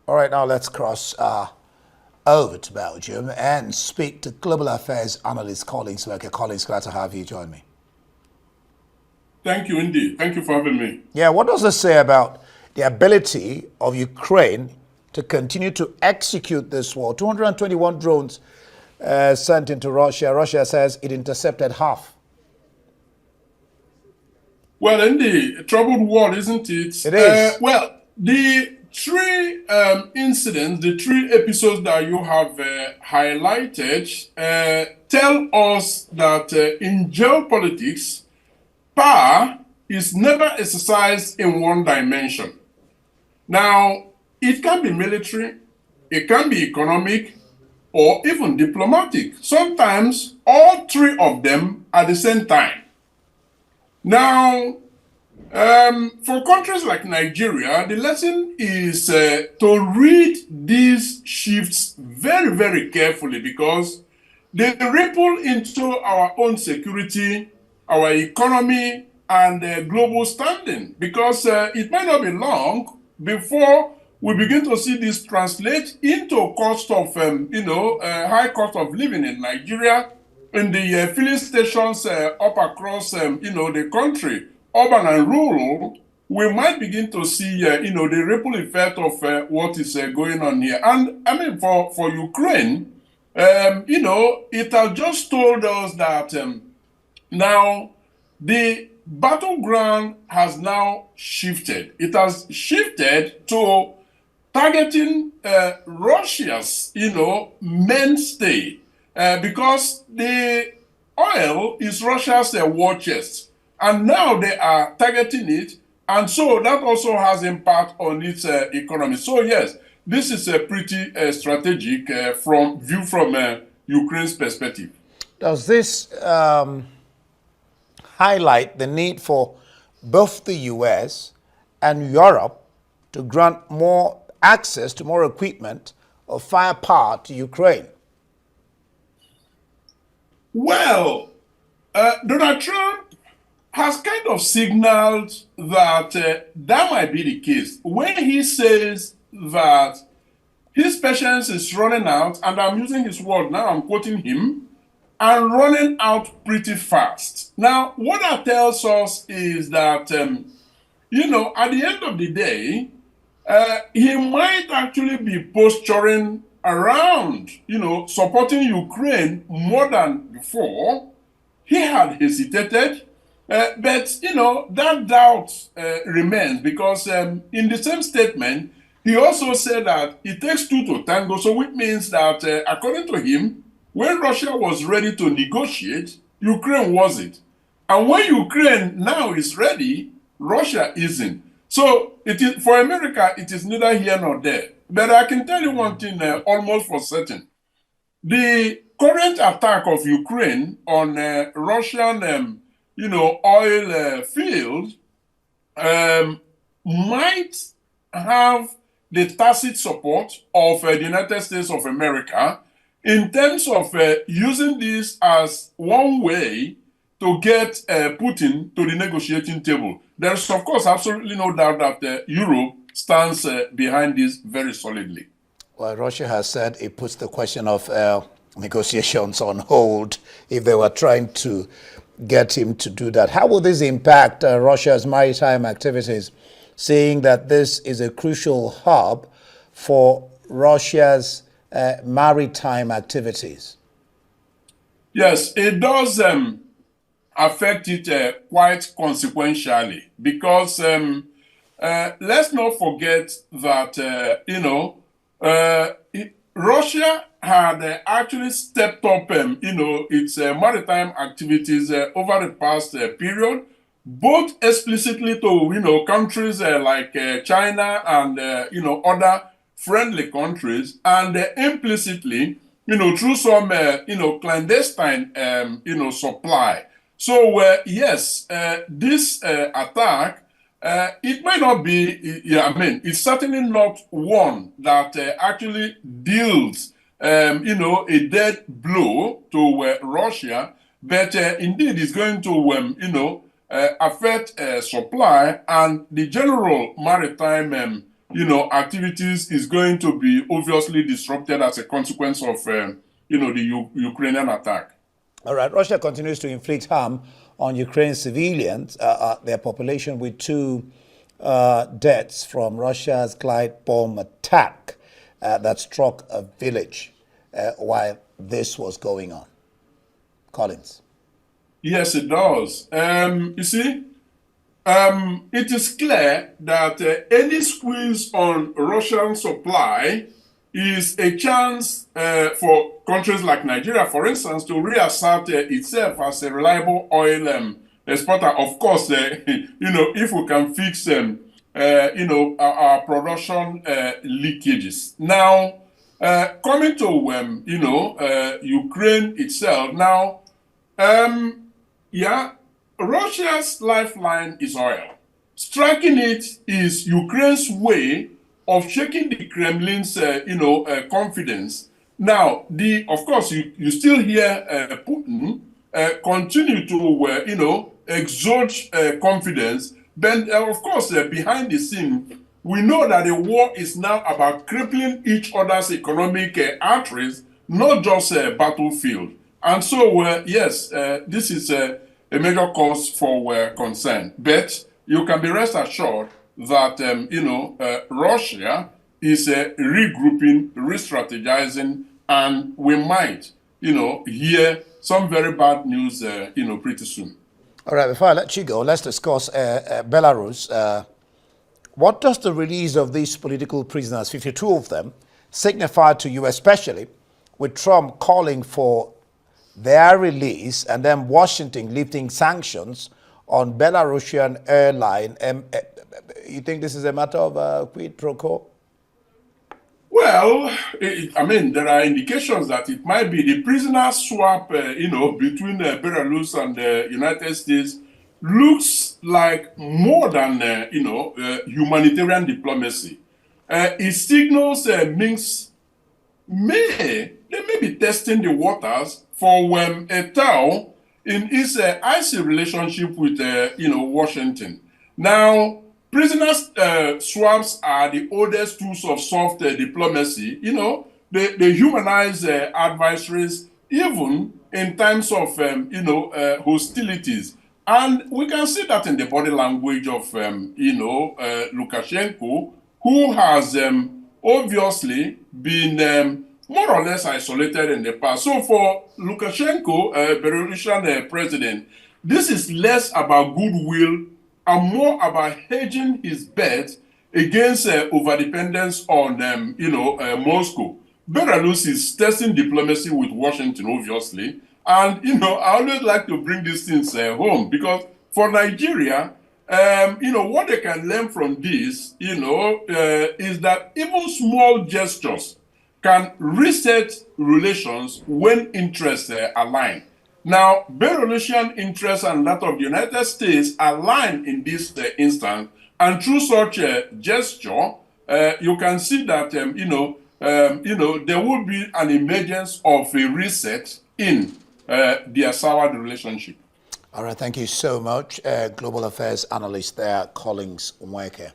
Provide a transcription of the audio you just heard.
All right, now let's cross over to Belgium and speak to global affairs analyst Collins Nweke. Collins, glad to have you join me. Thank you, indeed. Thank you for having me. Yeah, what does this say about the ability of Ukraine to continue to execute this war? 221 drones sent into Russia. Russia says it intercepted half. Well, indeed, a troubled world, isn't it? It is. Well, the three incidents, the three episodes that you have highlighted tell us that in geopolitics, power is never exercised in one dimension. Now, it can be military, it can be economic, or even diplomatic. Sometimes all three of them at the same time. Now, for countries like Nigeria, the lesson is to read these shifts very, very carefully because they ripple into our own security, our economy, and global standing. Because it might not be long before we begin to see this translate into cost of, high cost of living in Nigeria, in the filling stations up across, the country, urban and rural. We might begin to see, the ripple effect of what is going on here. And I mean, for Ukraine, it has just told us that now the battleground has now shifted. It has shifted to targeting Russia's, mainstay, because the oil is Russia's war chest, and now they are targeting it, and so that also has impact on its economy. So yes, this is a pretty strategic from Ukraine's perspective. Does this highlight the need for both the US and Europe to grant more access to more equipment or firepower to Ukraine? Well, Donald Trump has kind of signaled that that might be the case when he says that his patience is running out, and I'm using his word now, I'm quoting him, and running out pretty fast. Now, what that tells us is that, at the end of the day, he might actually be posturing around, supporting Ukraine more than before. He had hesitated, but, that doubt remains because in the same statement, he also said that it takes two to tango. So which means that, according to him, when Russia was ready to negotiate, Ukraine wasn't. And when Ukraine now is ready, Russia isn't. So it is for America, it is neither here nor there. But I can tell you one thing almost for certain. The current attack of Ukraine on Russian, oil fields might have the tacit support of the United States of America in terms of using this as one way to get Putin to the negotiating table. There's, of course, absolutely no doubt that Europe stands behind this very solidly. Well, Russia has said it puts the question of negotiations on hold if they were trying to get him to do that. How will this impact Russia's maritime activities, seeing that this is a crucial hub for Russia's maritime activities? Yes, it does affect it quite consequentially because let's not forget that, Russia had actually stepped up, its maritime activities over the past period, both explicitly to, countries like China and, other friendly countries, and implicitly, through some, clandestine, supply. So, yes, this attack, it might not be, it's certainly not one that actually deals, a dead blow to Russia, but indeed is going to, affect supply and the general maritime activities is going to be obviously disrupted as a consequence of, the Ukrainian attack. All right. Russia continues to inflict harm on Ukraine civilians, their population, with two deaths from Russia's glide bomb attack that struck a village while this was going on. Collins. Yes, it does. You see, it is clear that any squeeze on Russian supply is a chance for countries like Nigeria, for instance, to reassert itself as a reliable oil exporter. Of course, if we can fix, our production leakages. Now, coming to, Ukraine itself, now, yeah, Russia's lifeline is oil. Striking it is Ukraine's way of shaking the Kremlin's, confidence. Now, of course, you still hear Putin continue to, exert confidence. Then, of course, behind the scene, we know that the war is now about crippling each other's economic arteries, not just a battlefield. And so, yes, this is a major cause for concern. But you can be rest assured that, Russia is regrouping, re-strategizing, and we might, hear some very bad news, pretty soon. All right, before I let you go, let's discuss Belarus. What does the release of these political prisoners, 52 of them, signify to you, especially with Trump calling for their release and then Washington lifting sanctions on Belarusian airline? You think this is a matter of quid pro quo? Well, there are indications that it might be the prisoner swap, between Belarus and the United States looks like more than, humanitarian diplomacy. It signals Minsk they may be testing the waters for a tow in its icy relationship with, Washington. Now, prisoners swaps are the oldest tools of soft diplomacy. They humanize adversaries even in times of, hostilities. And we can see that in the body language of, Lukashenko, who has obviously been more or less isolated in the past. So for Lukashenko, Belarusian president, this is less about goodwill and more about hedging his bet against overdependence on, Moscow. Belarus is testing diplomacy with Washington, obviously. And, I always like to bring these things home because for Nigeria, what they can learn from this, is that even small gestures can reset relations when interests align. Now, Belarusian interests and that of the United States align in this instance, and through such a gesture, you can see that there will be an emergence of a reset in their soured relationship. All right, thank you so much. Global Affairs Analyst there, Collins Nweke.